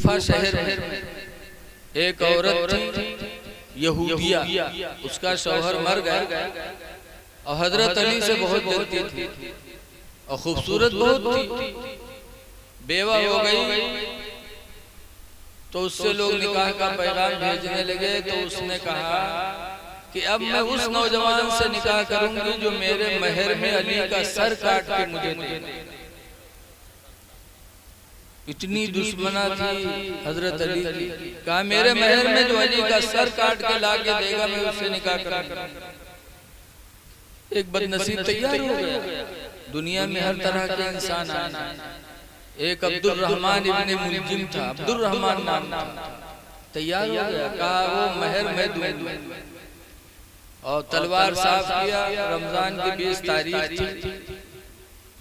कूफा शहर में एक औरत थी यहूदिया, उसका शौहर मर गया और हजरत अली से बहुत जलती थी और खूबसूरत बहुत थी, बेवा हो गई। तो उससे लोग निकाह का पैगाम भेजने लगे। तो उसने कहा कि अब मैं उस नौजवान से निकाह करूंगी जो मेरे महर में अली का सर काट के मुझे दे। इतनी दुश्मना थी हजरत अली की। कहा मेरे महर में जो अली का सर काट के ला के देगा मैं उससे निकाह करूंगा। एक बदनसीब तैयार हो गया। दुनिया में हर तरह के इंसान आए। एक अब्दुल रहमान इब्ने मुलजिम था, अब्दुल रहमान नाम था, तैयार हो गया। कहा वो महर मैं दूंगा और तलवार साफ किया। रमजान की 20 तारीख थी।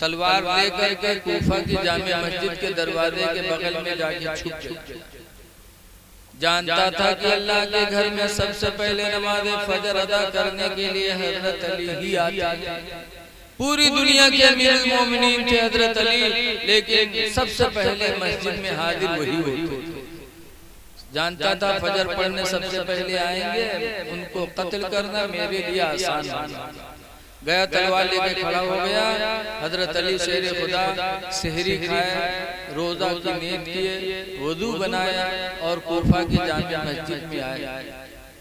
तलवार लेकर के कूफा की जामे मस्जिद के दरवाजे के बगल में जाके छुप गया। जानता था कि अल्लाह के घर में सबसे पहले नमाज फजर अदा करने के लिए हजरत अली ही आते। पूरी दुनिया के अमीरुल मोमिनीन थे हजरत अली, लेकिन सबसे पहले मस्जिद में हाजिर वही होते। जानता था फजर पढ़ने सबसे पहले आएंगे, उनको कत्ल करना मेरे लिए आसान है। गया, तलवार लेके खड़ा हो गया। हजरत अली शेर खुदा सहरी खाए, रोजा की नीयत किए, वुदू बनाया और कूफा की जामे मस्जिद में आए।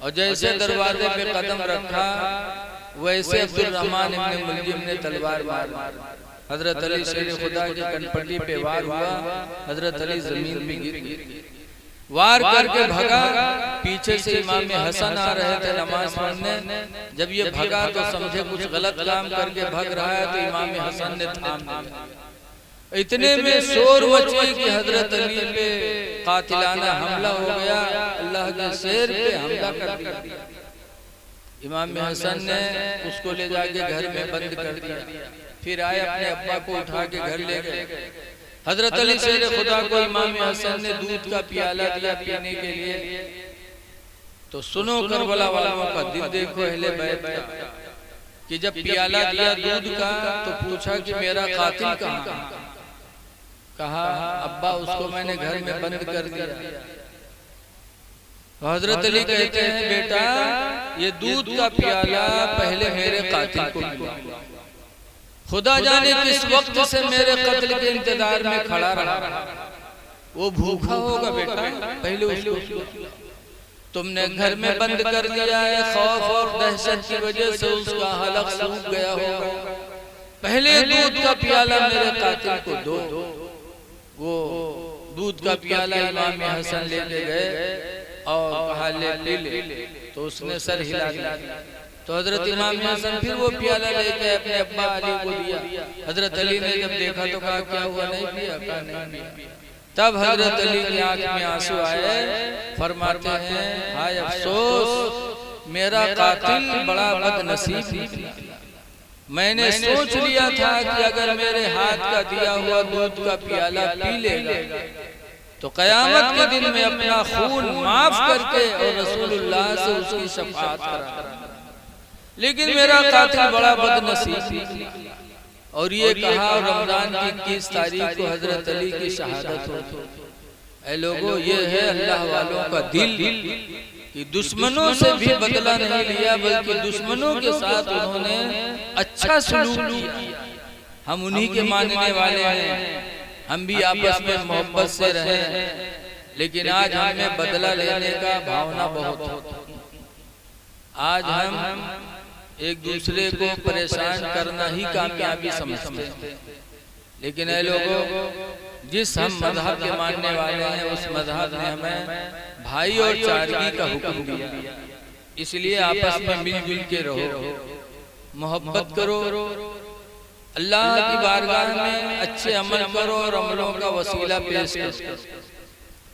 और जैसे दरवाजे पे कदम रखा वैसे अब्दुल रहमान इब्ने मुलजिम ने तलवार मार। हजरत अली शेर खुदा की कनपट्टी पे वार हुआ। हजरत अली जमीन पे गिर गए। वार करके भगा। पीछे से इमाम हसन आ रहे थे नमाज पढ़ने। जब ये भगा तो समझे कुछ गलत काम करके भग रहा है, तो इमाम हसन ने थाम दिया। इतने में शोर मची कि हजरत अली पे कातिलाना हमला हो गया। अल्लाह के शेर पे हमला कर दिया। इमाम हसन ने उसको ले जाके घर में बंद कर दिया। फिर आए, अपने अब्बा को उठा के घर ले गए। हजरत अली शेर खुदा को इमाम हसन ने दूध का प्याला दिया पीने के लिए। तो सुनो करबला वालों का दिल देखो अहले बैत का, कि जब प्याला दिया दूध का तो पूछा कि मेरा कातिल कहाँ? कहा अब्बा उसको मैंने घर में बंद कर दिया। हजरत अली कहते हैं बेटा ये दूध का प्याला पहले मेरे कातिल को मिला, खुदा जाने किस वक्त से मेरे कत्ल के इंतजार में खड़ा रहा। वो भूखा होगा बेटा, पहले उसको तुमने घर में बंद कर दिया है। खौफ और दहशत की वजह से उसका हलक सूख गया होगा। पहले दूध का प्याला मेरे कातिल को दो। वो दूध का प्याला इमाम हसन लेके गए और कहा ले ले। तो उसने सर हिला दिया। तो हजरत इमाम हसन फिर वो प्याला लेके अपने अब्बा अली को दिया। हजरत अली ने जब देखा तो कहा क्या हुआ? नहीं पिया? कहा नहीं पिया। तब हजरत अली की आंख में आंसू आए। फरमाते हैं हाय अफसोस, मेरा कातिल बड़ा बदनसीब निकला। मैंने सोच लिया था कि अगर मेरे हाथ का दिया हुआ दूध का प्याला पी लेगा तो कयामत के दिन में अपना खून माफ करके और रसूलुल्लाह से उसकी शफाअत करा। लेकिन मेरा कातिल बड़ा बदनसीब। और ये कहा रमजान की 21 तारीख को हजरत अली की शहादत हो। ऐ लोगों, ये है अल्लाह वालों का दिल कि दुश्मनों से भी बदला नहीं लिया, बल्कि दुश्मनों के साथ उन्होंने अच्छा सलूक किया। हम उन्हीं के मानने वाले हैं, हम भी आपस में मोहब्बत से रहें। लेकिन आज हमें बदला लेने का भावना बहुत है। आज हम एक दूसरे को परेशान करना ही कामयाबी समझते हैं। लेकिन ऐ लोगों, जिस हम मजहब के मानने वाले हैं उस मजहब ने हमें भाई और चारगी का हुक्म दिया। इसलिए आपस में मिलजुल के रहो, मोहब्बत करो, अल्लाह की बारगाह में अच्छे अमल करो और अमलों का वसीला पेश करो।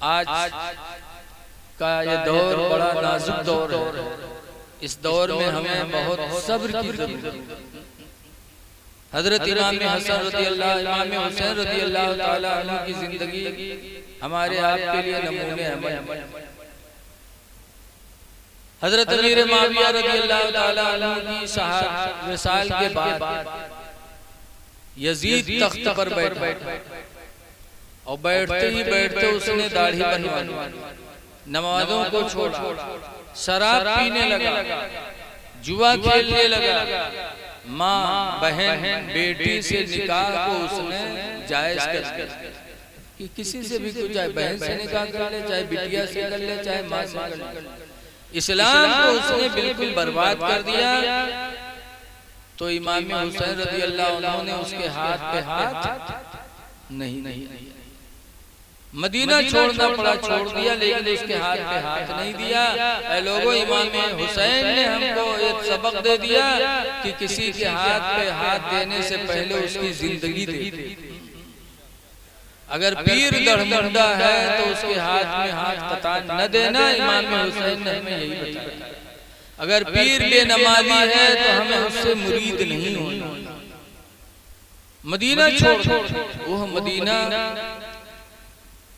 आज का ये दौर बड़ा नाजुक दौर है। इस दौर में हमें बहुत सब्र की जरूरत है। हजरत इमाम हसन रज़ी अल्लाह, इमाम हुसैन रज़ी अल्लाह ताला अन्हु की जिंदगी हमारे आपके लिए नमूने हैं। हजरत अमीर माविया रज़ी अल्लाह ताला अन्हु की शहादत विसाल के बाद यजीद तख्त पर बैठा। और बैठते ही बैठते उसने दाढ़ी बनवा, नमाजों को छोड़ा, शराब पीने लगा, जुआ खेलने लगा, माँ बहन बेटी से निकाह को उसने जायज कर दिया कि किसी से भी कुछ, चाहे बहन से निकाह कर ले, चाहे बिटिया से कर ले, चाहे माँ से कर ले। इस्लाम को उसने बिल्कुल बर्बाद कर दिया। तो इमाम हुसैन रज़ी अल्लाह अन्हु ने उसके हाथ पे हाथ नहीं मदीना छोड़ना पड़ा, छोड़ दिया, लेकिन उसके हाथ पे हाथ नहीं दिया। ऐ लोगों, इमाम हुसैन ने हमको एक सबक दे दिया कि किसी के हाथ पे हाथ देने से पहले उसकी जिंदगी दे। अगर पीर दढ़मुंडा है तो उसके हाथ में हाथ कतई न देना। इमाम हुसैन ने हमें यही बताया। अगर पीर बेनमाजी है तो हमें उससे मुरीद नहीं होना। मदीना छोड़, वो मदीना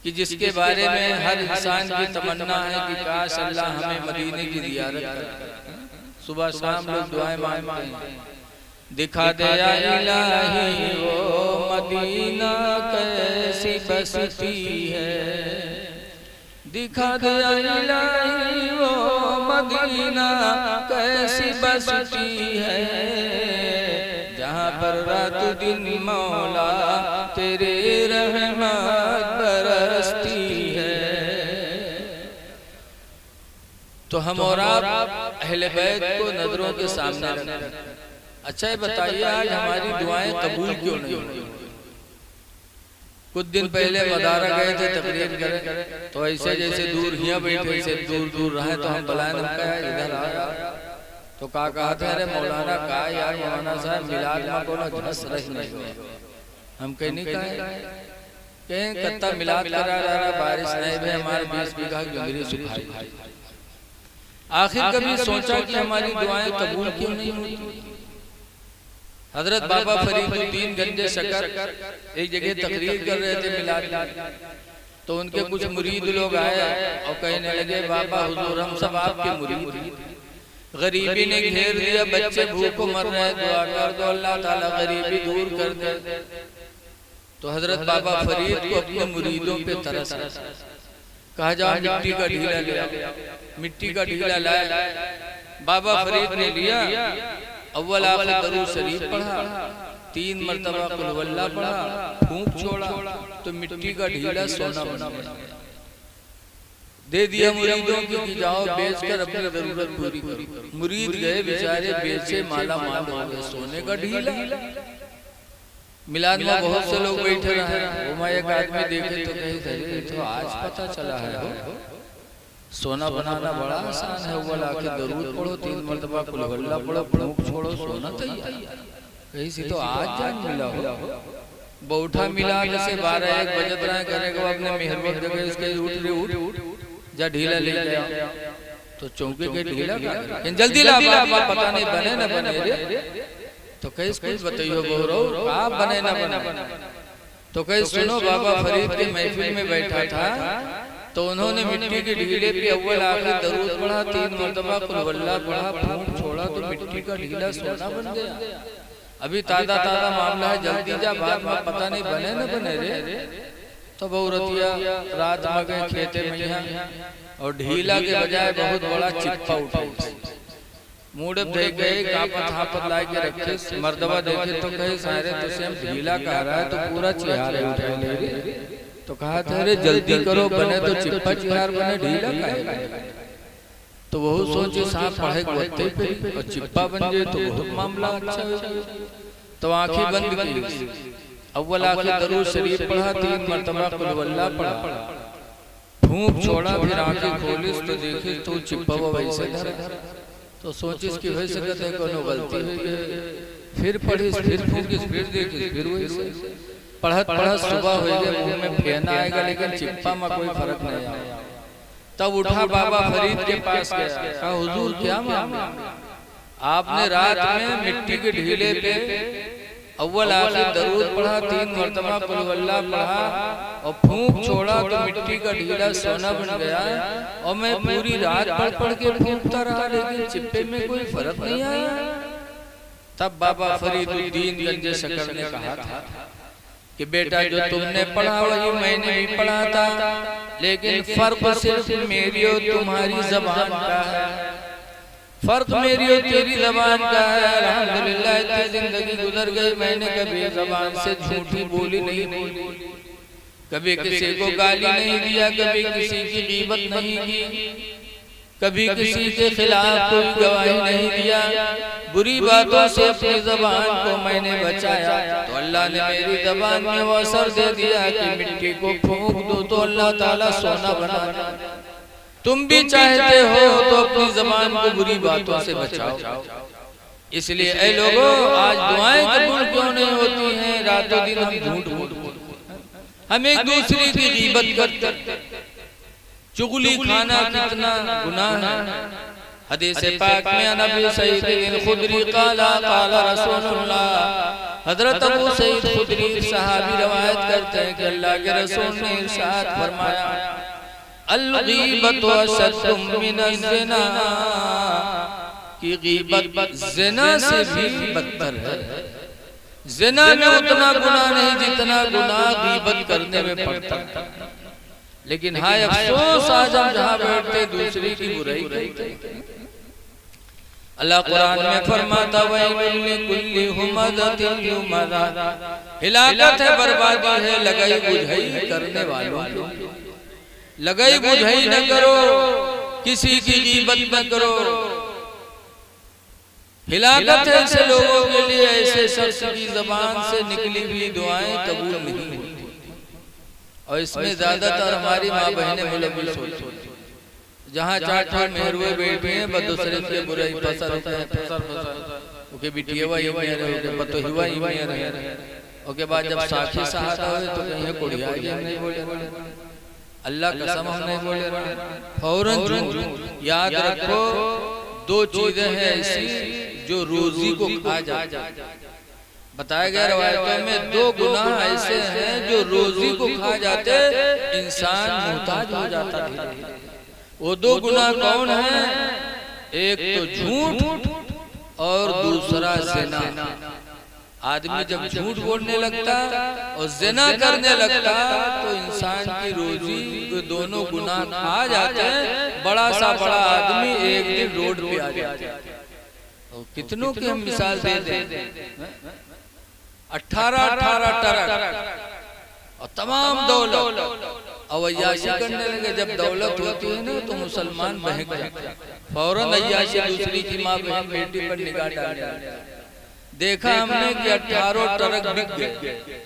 कि जिसके बारे में हर इंसान की तमन्ना है कि काश अल्लाह हमें मदीने की ज़ियारत करे। सुबह शाम लोग दुआएं मांगते हैं, दिखा दे या इलाही वो मदीना कैसी बसती है, दिखा दे या इलाही वो मदीना कैसी बसती है, जहाँ पर रात दिन मौला तेरे रहमत बरसती है। तो हम और आप अहले बैत को नजरों के सामने रखें। अच्छा बताइए, आज हमारी दुआएं कबूल क्यों नहीं हुई? कुछ दिन पहले मदारा गए थे तकरीर करें, तो ऐसे जैसे दूर हिया बैठे से दूर दूर रहे तो हम बुलाए इधर आया तो कहा था, अरे मौलाना कहा यार मौलाना साहब मिलाद में को ना झस रही नहीं हो। हम कहीं नहीं कहें कत्ता मिलाद करा रहा, बारिश नहीं भी हमारे 20 बीघा जंगली सुखाई। आखिर कभी सोचा कि हमारी दुआएं कबूल क्यों नहीं होती? हजरत बाबा फरीदुद्दीन गंजे शकर एक जगह तकरीर कर रहे थे मिलाद, तो उनके कुछ मुरीद लोग आए और कहने लगे, बाबा हुजूर हम सब आपके मुरीद, गरीबी ने घेर दिया, बच्चे भूख मर रहे, दुआ कर दो अल्लाह ताला गरीबी दूर कर दे। तो हजरत बाबा फरीद को अपने मुरीदों पे तरस कहा, जाओ मिट्टी का ढीला ले। मिट्टी का ढीला लाया, बाबा फरीद ने लिया, अव्वल आखिर दरूद शरीफ पढ़ा, 3 मरतबा कुल हुवल्लाह पढ़ा, फूंक छोड़ा तो मिट्टी का ढीला सोना बना दे दिया मुरीदों को कि जाओ बेचकर अपनी जरूरत पूरी करो। मुरीद गए बेचारे, बेचे माला माल हो गए, सोने का ढीला। मिलाद में बहुत से लोग बैठे रहे, वो मैं एक आदमी देखे तो कहे तो आज पता चला है सोना बनाना बड़ा आसान है। वो लाके दरूद पढ़ो, 3 मरतबा कुल हुवल्लाह पढ़ो, फूंक छोड़ो, सोना तैयार। कहीं से तो आज जान मिला हो। बौठा मिला से 12-1 बजत रहे, करेगा अपने मेहरबान जगह इसके उठ जा ढीला ले गया तो चौके के ढीला जल्दी ला, पता नहीं बने ना बने रे। तो कैसे कुछ बताइयो बोरो का बने ना बने। तो कहे सुनो, बाबा फरीद के महफिल में बैठा था तो उन्होंने मिट्टी के ढीले पे अव्वल आखिर दरूद पढ़ा, 3 मरतबा कुल हुवल्लाह पढ़ा, फूंक छोड़ा तो मिट्टी का ढीला सोना बन गया। अभी ताजा मामला है, जल्दी जा, बात में पता नहीं बने ना बने रे। तो बहुरतिया रात में गए खेते में और ढीला के बजाय बहुत बड़ा चिप्पा उठा, मुड़े देख गए, कापत हापत ला के रखे, मर्दबा देखे तो कहे सारे तुझसे हम ढीला कह रहा है तो पूरा चिहार उठा ले। तो कहा था अरे जल्दी करो, बने तो चिप्पा चिहार बने, ढीला कहेगा। तो वो सोचे सांप पढ़े गोते पे और चिप्पा बन जाए तो बहुत मामला अच्छा हो। तो आंखें बंद की, अव्वल आखिर दरूद शरीफ पढ़ा, 3 मरतबा कुल हुवल्लाह पढ़ा, फूंक छोड़ा, फिर आंखें खोली तो देखी तो चिप्पा वो वैसे धरा। तो सोचिस कि हो सकता है कोनो गलती हुई है, फिर पढ़ी, फिर फूंकी, फिर देखी, फिर वैसे पढ़त सुबह हो गए, मुंह में फेना आएगा लेकिन चिप्पा में कोई फर्क नहीं आया। तब उठा बाबा फरीद के पास गया, कहा हुजूर क्या मामला? आपने रात में मिट्टी के ढीले पे अव्वल आखिर दरूद पढ़ा, 3 मरतबा कुल हुवल्लाह पढ़ा और फूंक छोड़ा तो मिट्टी का ढीला सोना बन गया, और मैं पूरी रात पढ़ के फूंकता रहा लेकिन चिप्पे में कोई फर्क नहीं आया। तब बाबा फरीदुद्दीन गंजे शकर ने कहा था कि बेटा जो तुमने पढ़ा वही मैंने भी पढ़ा था, लेकिन फर्क सिर्फ मेरी और तुम्हारी जबान का है, फर्क मेरी और तेरी जबान का है। अल्हम्दुलिल्लाह इतनी जिंदगी गुजर गई, मैंने कभी जबान से झूठी बोली नहीं बोली, कभी किसी को गाली नहीं दिया, कभी किसी की गीबत नहीं की, कभी किसी के खिलाफ कोई गवाही नहीं दिया, बुरी बातों से अपनी जबान को मैंने बचाया। तो अल्लाह ने मेरी जबान में वो असर दे दिया कि मिट्टी को फूंक दो तो अल्लाह ताला सोना बना दे। तुम भी चाहते हो तो अपनी जबान को बुरी बातों से बचाओ। इसलिए ऐ लोगों, आज दुआएं कबूल क्यों नहीं होती हैं? रातों दिन हम झूठ बोलते, हम एक दूसरे की गीबत करते, चुगली खाना कितना गुनाह है। हदीस पाक में नबी सईद बिन खुदरी काला काला रसूलुल्लाह, हजरत अबू सईद खुदरी सहाबी रवायत करते हैं कि अल्लाह के रसूल ने इरशाद फरमाया, अल-गीबतु अशद्दु मिनज़-ज़िना, कि गीबत ज़िना से भी बदतर है। ज़िना में उतना गुनाह नहीं जितना गुनाह गीबत करने में पड़ता है, लेकिन हाय अफसोस आज हम जहाँ बैठते दूसरे की बुराई करते। अल्लाह कुरान में फरमाता वैलुल लिकुल्लि हुमज़तिन लुमज़ा, हिलाकत है, बर्बादी है लगाई बुझाई करने वालों की। लगाई बुझाई न करो, किसी की गीबत न करो। हिलाकत है ऐसे लोगों के लिए, ऐसे शख्स की जबान से निकली हुई दुआएं कबूल नहीं होती। और इसमें ज्यादातर हमारी माँ बहनें मुलव्विस होती हैं, जहाँ चार चार मेहरुए बैठे हैं, बदूसरे के बुराई फसर होता है, फसर ओके बिटियावा ही में रहे, ओके पतो हिवा ही में रहे, ओके बाद जब साखी सहाता हो तो कहीं कुड़िया ही नहीं बोले, अल्लाह कसम हम नहीं बोले, फौरन झूठ। याद रखो, दो चीजें हैं ऐसी जो रोजी को खा जाती। बताया गया रवायतों में दो गुनाह ऐसे हैं जो रोजी को खा जाते, इंसान मुहताज हो जाता है। वो दो गुनाह कौन है? एक तो झूठ और दूसरा ज़िना। आदमी जब झूठ बोलने लगता और ज़िना करने लगता तो इंसान की रोजी के दोनों गुनाह खा जाते हैं। बड़ा सा बड़ा आदमी एक दिन रोड पे आ जाता है। कितनों की हम मिसाल दे दें, 18 ट्रक और तमाम दौलत और अय्याशी करने लगे। जब दौलत होती है ना तो मुसलमान बहक जाते हैं, फौरन अय्याशी दूसरी की माँ बहन बेटी पर निगाह डालने लगते हैं। देखा हमने कि 18 ट्रक बिक गए,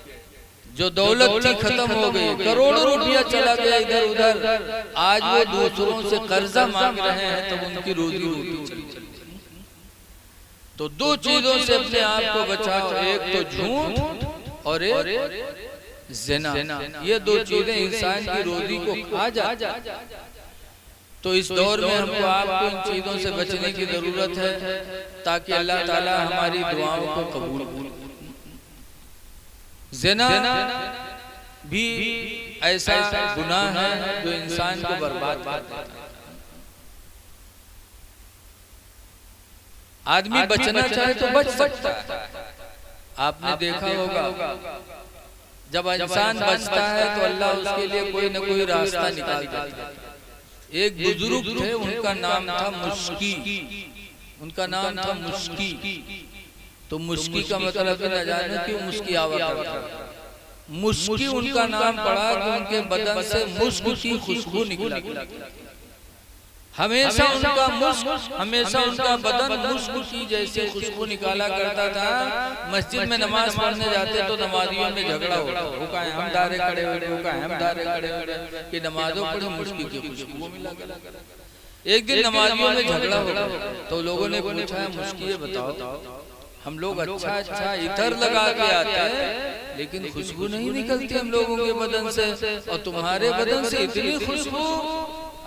जो दौलत थी खत्म हो गई, करोड़ों रुपया चला गया इधर उधर। आज वो दूसरों से कर्जा मांग रहे हैं तो उनकी रोजी रोटी चली। तो दो चीजों से अपने आप को बचाओ, एक तो झूठ और एक ज़िना। ये दो चीजें इंसान की रोजी को खा जाती। तो इस दौर में हमको आपको इन चीजों से बचने की जरूरत है ताकि अल्लाह ताला हमारी दुआओं को कबूल करे। ज़िना भी ऐसा गुनाह है जो इंसान को बर्बाद कर देता है। आदमी बचना चाहे तो बच सकता है। आपने देखा होगा जब इंसान बचता है तो अल्लाह उसके लिए कोई न कोई रास्ता निकालता है। एक बुजुर्ग थे, उनका नाम था मुश्की, उनका नाम था मुश्की। तो मुश्की का मतलब न जाने क्यों मुश्की आवा करता। मुश्की उनका नाम पड़ा कि उनके बदन से मुश्क की खुशबू निकला। हमेशा उनका बदन मुश्क की जैसे खुशबू निकाला करता था। मस्जिद में नमाज पढ़ने जाते तो नमाजियों में झगड़ा होता, हम दारे खड़े हुए, हम दारे खड़े हुए कि नमाजों पढ़े मुश्क की खुशबू मिला। एक दिन नमाजियों में झगड़ा होगा तो लोगों ने पूछा, मुश्किल बताओ, हम लोग अच्छा इधर लगा के आते हैं लेकिन खुशबू नहीं निकलती हम लोगों के बदन से, और तुम्हारे बदन से इतनी खुशबू,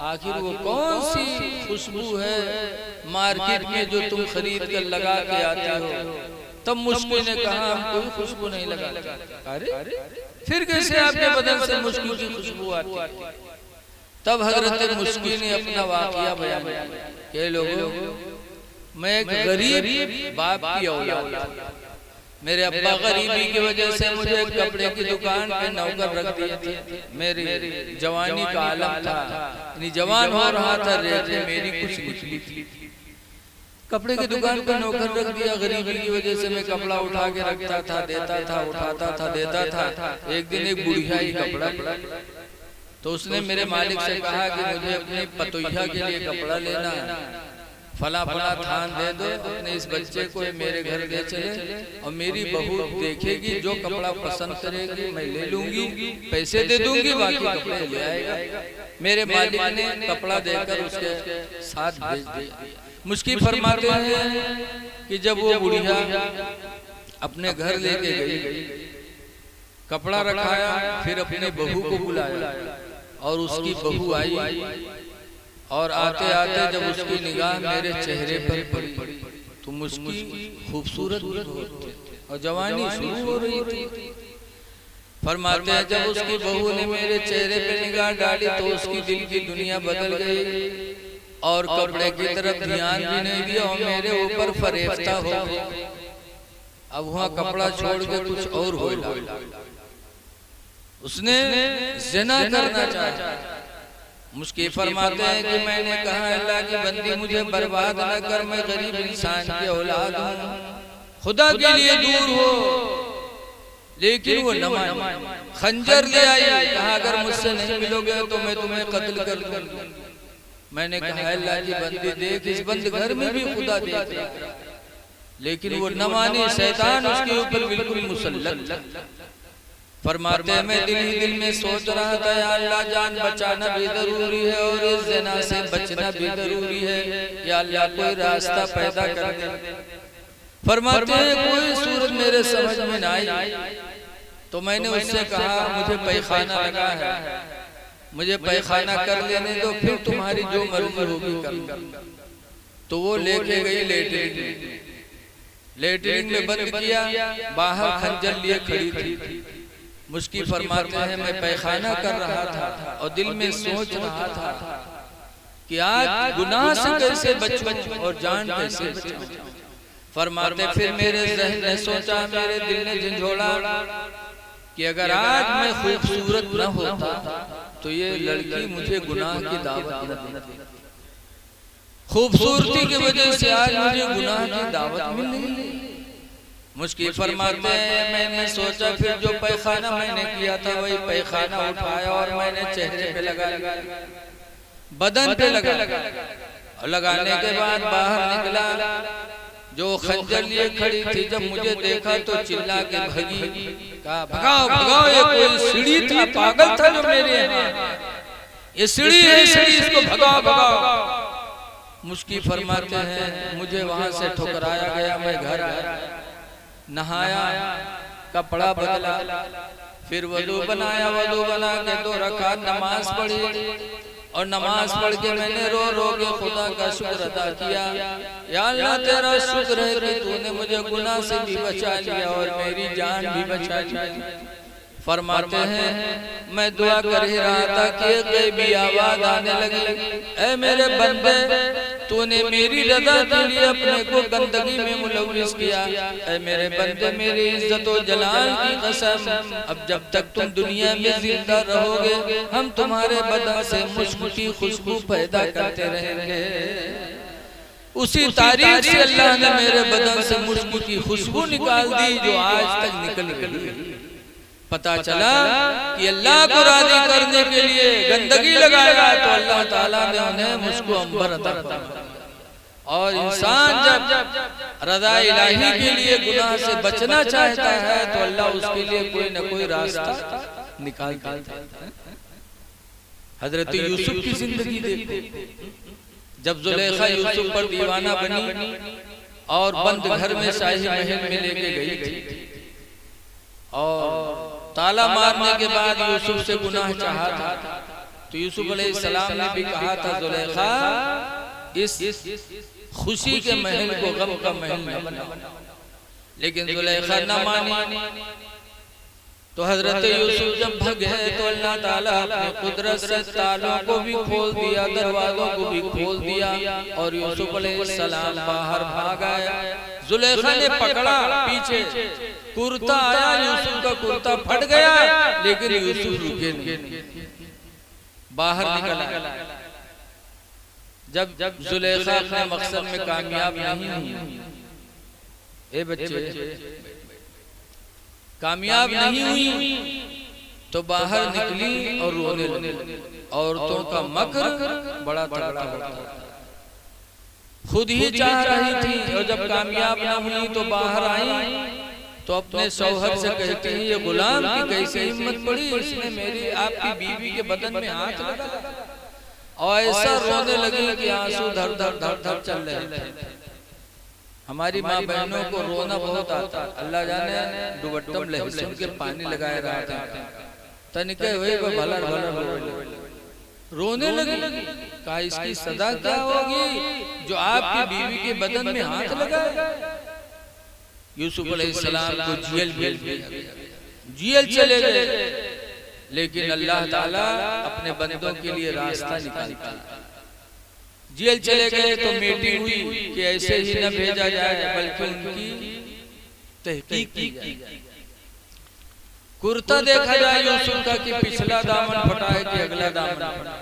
आखिर वो कौन सी खुशबू है मार्केट में जो तुम खरीद कर लगा के आते हो? तब मुश्किल ने कहा, हम कोई खुशबू नहीं लगाते। अरे फिर कैसे आपके बदन से मुश्किल की खुशबू आती है? तब हजरत मुश्किल ने अपना वाकया बयान किया कि लोगों, मैं एक गरीब बाप की औलाद, मेरे अब्बा गरीबी की वजह से मुझे कपड़े की दुकान पे नौकर रख दिए थे। मेरी जवानी का आलम था, जवान हो रहा था, रेखे मेरी कुछ निकली थी। कपड़े की दुकान पे नौकर रख दिया। गरीबी की वजह से मैं कपड़ा उठा के रखता था, देता था, उठाता था, देता था। एक दिन एक बुढ़िया ही कपड़ा, तो उसने मेरे मालिक से कहा कि मुझे अपनी पतोहिया के लिए कपड़ा लेना, फला फला थान दे दो, अपने इस बच्चे को मेरे घर ले चले और मेरी बहू देखेगी, जो कपड़ा पसंद करेगी मैं ले लूंगी, पैसे दे दूंगी, बाकी कपड़े ले आएगा। मेरे मालिक ने कपड़ा देकर उसके साथ भेज दिया। मुश्किल फरमाते हैं कि जब वो बुढ़िया अपने घर लेके गई, कपड़ा रखाया, फिर अपने बहू को बुलाया और उसकी बहू आई और आते आते जब उसकी निगाह मेरे चेहरे पर पड़ी तो मुस्की खूबसूरत और जवानी शुरू हो रही थी। फरमाते हैं जब उसकी बहू ने मेरे चेहरे पे निगाह डाली तो उसकी दिल की दुनिया बदल गई और कपड़े की तरफ ध्यान भी नहीं दिया और मेरे ऊपर फरेफ्ता हो गया। अब वहाँ कपड़ा छोड़ के कुछ और हो लगा, उसने ज़िना करना चाहा। मुझे फरमाते हैं कि मैंने कहा अल्लाह की बंदी मुझे बर्बाद न कर, मैं गरीब इंसान की औलाद हूँ, खुदा के लिए दूर हो। लेकिन वो न मानी, खंजर ले आई, कहा अगर मुझसे नहीं मिलोगे तो मैं तुम्हें कत्ल कर दूंगा। मैंने कहा अल्लाह की बंदी देख, इस बंद घर में भी खुदा देख रहा है, लेकिन वो न मानी। शैतान उसके ऊपर बिल्कुल मुसल्लत। फरमाते हैं मैं दिल ही दिल में सोच रहा था या अल्लाह जान बचाना भी जरूरी है और इस ज़िना से बचना भी जरूरी है, या अल्लाह कोई रास्ता पैदा कर दे। फरमाते हैं कोई सूरत मेरे समझ में न आई तो मैंने उससे कहा मुझे पैखाना लगा है, मुझे पैखाना कर लेने दो, फिर तुम्हारी जो मर्जी होगी कर। तो वो लेके गई लेटरिन, लेटरिन में बंद किया, बाहर खंजर लिए खड़ी थी। मुश्की फरमाते हैं मैं पैखाना कर रहा था और दिल में सोच रहा था कि आज गुनाह से कैसे बचूं और जान कैसे बचाऊं। फरमाते फिर मेरे ज़हन ने सोचा, मेरे दिल ने झंझोड़ा कि अगर आज मैं खूबसूरत न होता तो ये लड़की मुझे गुनाह की दावत न देती। खूबसूरती की वजह से आज मुझे गुनाह की दावत मिल रही। मुश्किल फरमाते हैं मैंने सोचा फिर जो पैखाना मैंने किया था वही पैखाना उठाया और मैंने चेहरे पे लगा, बदन पे लगा, और लगाने के बाद बाहर निकला। जो खंजर लिए खड़ी थी जब मुझे देखा तो चिल्ला के भगी, कहा भगाओ भगाओ, ये कोई सीढ़ी था, पागल था जो मेरे यहाँ, ये सीढ़ी है, सीढ़ी, इसको भगाओ भगाओ। मुश्किल फरमाते हैं मुझे वहां से ठुकराया गया। मैं घर आया, नहाया, कपड़ा बदला, फिर वजू बनाया, वजू बना के 2 रकात नमाज पढ़ी और नमाज पढ़ के मैंने रो रो के खुदा का शुक्र अदा किया। या अल्लाह तेरा शुक्र है कि तूने मुझे गुनाह से भी बचा लिया और मेरी जान भी बचा ली। फरमाते हैं मैं दुआ कर ही रहा था कि गैबी आवाज आने लगी, ऐ मेरे बंदे तूने मेरी रज़ा के लिए अपने को गंदगी में मुलव्विस किया। ऐ मेरे बंदे मेरी इज्जत और जलाल की कसम, अब जब तक तुम दुनिया में जिंदा रहोगे हम तुम्हारे बदन से मुश्क की खुशबू पैदा करते रहेंगे। उसी तारीख से अल्लाह ने मेरे बदन से मुश्क की खुशबू निकाल दी जो आज तक निकल गई। पता चला कि अल्लाह को राजी करने के लिए गंदगी लगाया तो अल्लाह ताला ने उन्हें मुझको अंबर अता फरमाया। और इंसान जब रज़ा इलाही के लिए गुनाह से बचना चाहता है तो अल्लाह उसके लिए कोई न कोई रास्ता निकालता है। हजरत यूसुफ की जिंदगी देखो, जब जुलेखा यूसुफ पर दीवाना बनी और बंद घर में शाही महल में लेके गई थी और ताला मारने के बाद यूसुफ से गुनाह चाहा था तो यूसुफ अलैहिस्सलाम ने भी कहा था जुलेखा इस खुशी के महल को गम का महल न बना, लेकिन जुलेखा न मानी। तो हजरत यूसुफ जब भगे तो अल्लाह ताला अपनी कुदरत से तालों को भी खोल दिया, दरवाजों को भी खोल दिया और यूसुफ अलैहिस्सलाम बाहर भाग आए। जुलेखा ने पकड़ा पीछे, कुर्ता आया, यूसुफ का कुर्ता फट गया, लेकिन यूसुफ रुके नहीं, बाहर निकला। जब जुलेखा अपने मकसद में कामयाब नहीं हुई, ए बच्चे कामयाब नहीं हुई, तो बाहर निकली और रोने लगी। औरतों का मकर बड़ा तगड़ा होता है, खुद ही चाह रही थी, और जब कामयाब ना हुई तो बाहर आई, तो अपने शौहर से कहती है, ये गुलाम की कैसे हिम्मत पड़ी, इसने मेरी आपकी बीवी के बदन में हाथ लगा। और ऐसा रोने लगी कि आंसू धर धर धर धर चल रहे थे। हमारी माँ बहनों को रोना बहुत आता, अल्लाह जाने दुबट्टम लहसुन के पानी लगाए रहा था, तनिके हुए वो भला रोने लगी। कहा इसकी सजा क्या होगी जो आपकी बीवी के बदन में हाथ लगाए। यूसुफ अलैहिस्सलाम को जेल चले गए, लेकिन अल्लाह ताला अपने बंदों के लिए रास्ता निकालता। जेल चले गए तो मीटिंग हुई कि ऐसे ही न भेजा जाए, बल्कि उनकी तहकीक की जाए। कुर्ता देखा जाए यूसुफ का कि पिछला दामन फटा है कि अगला दामन फटा।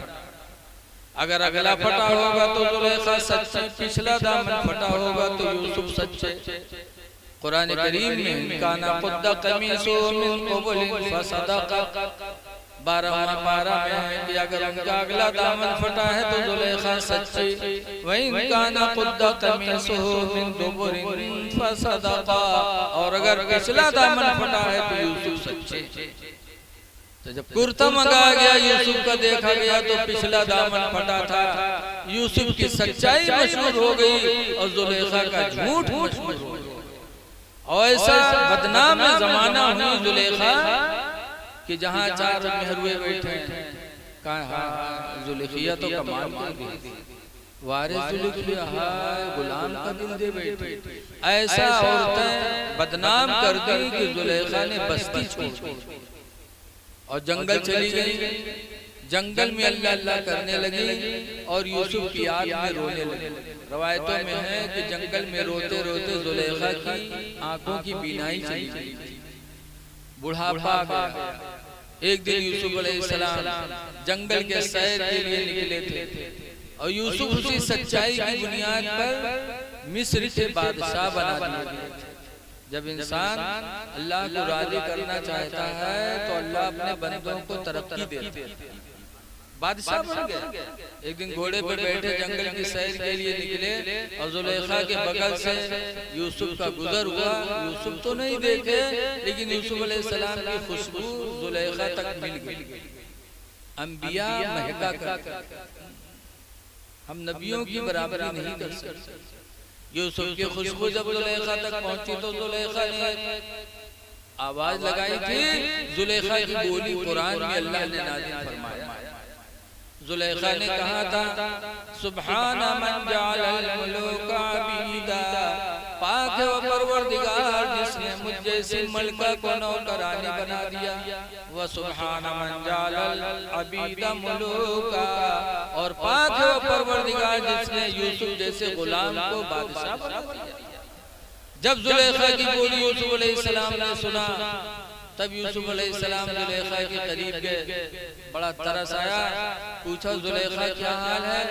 अगर अगला फटा होगा तो जुलेखा सच्चे, पिछला दामन फटा होगा तो यूसुफ सच्चे। कुरान करीम में काना कुद्दा कमीसो मिन क़बल फसदक़ा 12वां पारा में है कि अगर उनका अगला दामन फटा है तो जुलेखा सच्ची, वहीं काना कुद्दा कमीसो मिन दुबुरिन फसदक़ा, और अगर पिछला दामन फटा है तो यूसुफ सच्चे। तो जब कुर्ता मंगाया गया, यूसुफ का देखा गया तो पिछला दामन फटा था। यूसुफ की सच्चाई मशहूर हो गई और जुलेखा का झूठ मशहूर हो गया। और ऐसा बदनाम जमाना हुई जुलेखा कि जहाँ चार मेहरुए बैठे हैं, कहा जुलेखिया तो कमाल कर गई, वारिस जुलेखिया हाय गुलाम का दिल दे बैठे। ऐसा औरतें बदनाम कर दी कि जुलेखा ने बस्ती छोड़ी और जंगल चली गई। जंगल में अल्लाह अल्लाह करने लगी और यूसुफ की याद में रोने लगी। रवायतों में है कि जंगल में रोते रोते जुलेखा की आंखों की बीनाई चली गई, बुढ़ापा आ गया। एक दिन यूसुफ अलैहिस्सलाम जंगल के सैर के लिए निकले थे और यूसुफ उसी सच्चाई की बुनियाद पर मिस्र के बादशाह बना दिए। जब इंसान अल्लाह को राजी करना चाहता है तो अल्लाह अपने बंदों को तरक्की देते हैं। बादशाह बन गए। एक दिन घोड़े पर बैठे जंगल की सैर के लिए निकले और जुलेखा के बगल से यूसुफ का गुजर हुआ। यूसुफ तो नहीं देखे, लेकिन यूसुफ अलैहिस्सलाम की खुशबू जुलेखा तक मिल गई। अंबिया महका कर, हम नबियों की बराबरी नहीं कर सकते। यूसुफ की खुशबू जब जुलेखा तक पहुंची तो जुलेखा ने आवाज लगाई थी। जुलेखा की बोली कुरान में अल्लाह ने नाज़िल फरमाया। जुलेखा ने कहा था, सुब्हाना मन जअल मुलूका अबीदा, पाक है वो परवरदिगार जिसने मुझ जैसी मलका को नौकरानी बना दिया। व सुब्हाना मन जअल अबीदा मुलूका, और पाक है वो परवरदिगार जिसने यूसुफ जैसे गुलाम को बादशाह बना दिया। जब जुलेखा की बोली यूसुफ अलैहिस्सलाम ने सुना, तब यूसुफ अलैहिस्सलाम जुलेखा के करीब गए। बड़ा तरस आया, पूछा जुलेखा क्या हाल है,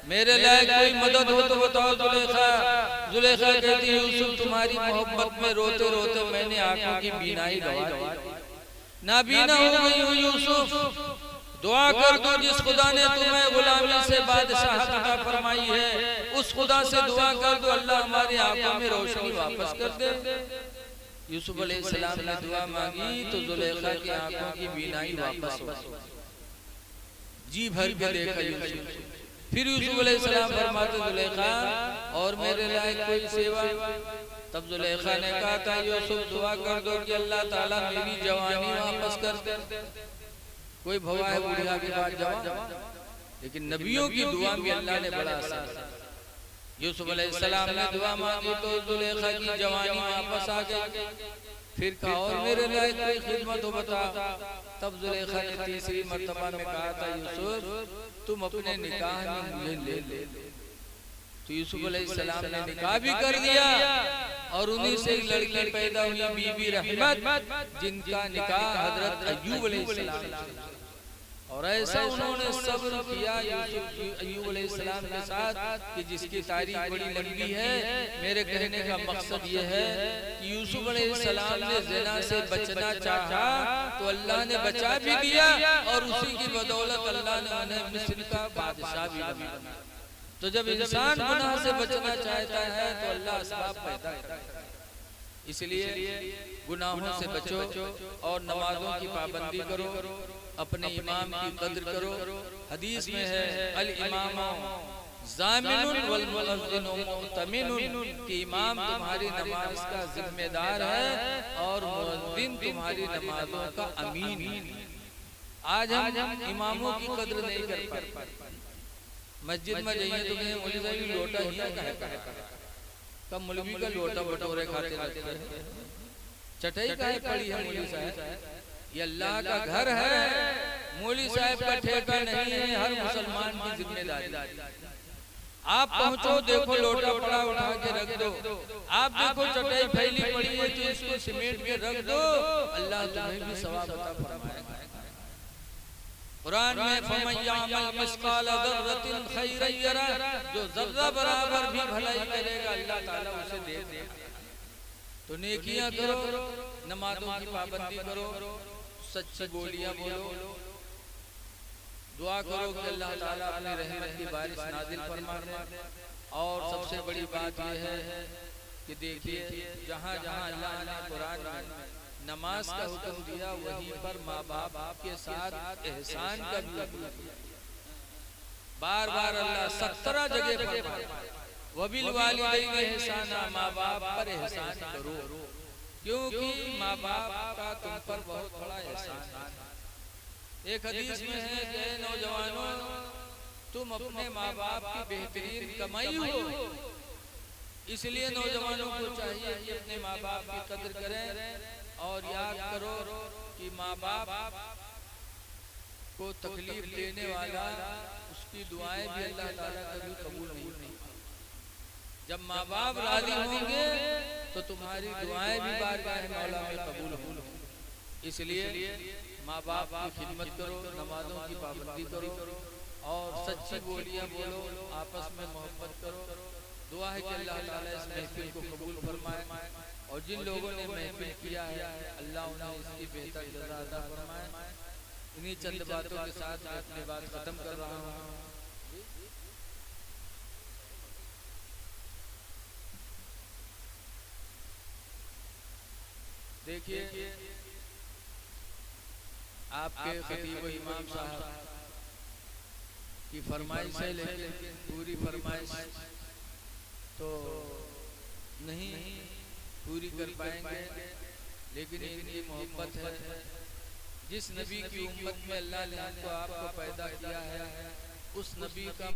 मेरे लायक कोई मदद हो तो बताओ जुलेखा। जुलेखा कहती यूसुफ तुम्हारी मोहब्बत में रोते रोते मैंने आंखों की बीनाई गवा दी, नाबीना हो गई हूँ यूसुफ। दुआ कर दो जिस खुदा ने तुम्हें गुलामी से बादशाहत अता फरमाई है, उस खुदा से दुआ कर दो अल्लाह हमारी आंखों में रोशनी वापस कर दे। यूसुफ अलैहिस्सलाम ने दुआ मांगी तो जुलेखा की आंखों की बीनाई वापस हो गई। जी भर के देखा यूसुफ। फिर यूसुफ अलैहिस्सलाम फरमाते जुलेखा और मेरे लायक कोई सेवा। तब जुलेखा ने कहा था यूसुफ दुआ कर दो कि अल्लाह ताला मेरी जवानी वापस कर दे। कोई भवा है बुढ़िया के बाद जवान, लेकिन नबियों की दुआ में अल्लाह ने बड़ा असर किया। यूसुफ अलैहिस्सलाम ने दुआ मांगी तो जुलेखा की जवानी वापस आ गई। फिर कहा और मेरे लायक कोई खिदमत हो बता। तब जुलेखा ने तीसरी मर्तबा में कहा था यूसुफ तुम अपने निकाह में मुझे ले ले। तो यूसुफ अलैहिस्सलाम ने निकाह भी कर दिया और उन्हीं से एक लड़की पैदा हुई बीबी रहमत, जिनका निकाह हजरत अय्यूब अलैहिस्सलाम। और ऐसा उन्होंने सब्र किया अय्यूब अलैहिस्सलाम के साथ कि जिसकी तारीफ बड़ी लंबी है। मेरे कहने का मकसद ये है कि यूसुफ अलैहिस्सलाम ने ज़िना से बचना चाहा तो अल्लाह ने बचा भी दिया और उसी की बदौलत अल्लाह ने उन्हें मिस्र का बादशाह भी बनाया। तो जब इंसान गुनाह से बचना चाहता है तो अल्लाह असबाब पैदा करता है। इसलिए गुनाहों से बचो और नमाजों की पाबंदी करो, अपने इमाम की कद्र करो। हदीस में है अल इमाम ज़ामिनुन वल मुअज्जिनु मुअतमिनुन, कि इमाम तुम्हारी नमाज का जिम्मेदार है और मुअज्जिन तुम्हारी नमाजों का अमीन। आज हम इमामों की कद्र नहीं कर पाते। मस्जिद में जाइए तो कहीं मौलवी साहब लोटा ही है, कब मौलवी का लोटा बटोरे खाते रहते हैं। चटाई काहे पड़ी है मौलवी साहब? ये अल्लाह का घर है, मौलवी साहब का ठेका नहीं है, हर मुसलमान की जिम्मेदारी। आप पहुंचो, देखो लोटा पड़ा, उठा के रख दो। आप देखो चटाई फैली पड़ी है तो इसको सिमेट के रख दो, अल्लाह तुम्हें भी सवाब अता फरमाएगा। कुरान में फमय्यामल मिस्काल ज़र्रतिन खैरन यरा, जो ज़र्रा बराबर भी भलाई करेगा अल्लाह ताला उसे दे देगा। तो नेकियां करो, नमाजों की पाबंदी करो, सच्ची बोलियां बोलो, दुआ करो कि अल्लाह ताला अपनी रहमत की बारिश नाजिल फरमाए। और सबसे बड़ी बात यह है कि देखिए जहाँ जहाँ अल्लाह ने कुरान में नमाज का हुक्म दिया वहीं पर माँ बाप के साथ एहसान का भी हुक्म दिया। बार बार अल्लाह 17 जगह पर वबिल वालिदैन एहसाना, माँ बाप पर एहसान करो, क्योंकि माँ बाप का तुम पर बहुत बड़ा एहसान है। एक हदीस में है कि नौजवानों, तुम अपने माँ बाप की बेहतरीन कमाई हो, इसलिए नौजवानों को चाहिए कि अपने माँ बाप की कदर करें और याद करो कि माँ बाप को तकलीफ देने वाला उसकी दुआएं भी अल्लाह ताला कभी कबूल नहीं। जब माँ बाप राजी होंगे तो तुम्हारी दुआएं भी बारगाह मौला में कबूल होंगी। इसलिए माँ बाप की खिदमत करो, नमाजों की पाबंदी करो और सच्ची बोलियां बोलो, आपस में मोहब्बत करो। दुआ है कि अल्लाह ताला इस महफिल को कबूल फरमाए और जिन लोगों ने महफिल किया है अल्लाह उन्हें इसकी बेहतर जज़ा अता फरमाए। इन्हीं चंद बातों के साथ मैं अपनी बात खत्म कर रहा हूँ। देखिए आपके खतीब इमाम साहब की फरमाइश है, लेकिन पूरी फरमाइश तो नहीं पूरी कर पाएंगे, लेकिन इनकी मोहब्बत है। जिस नबी की उम्मत में अल्लाह ने आपको पैदा किया है उस नबी का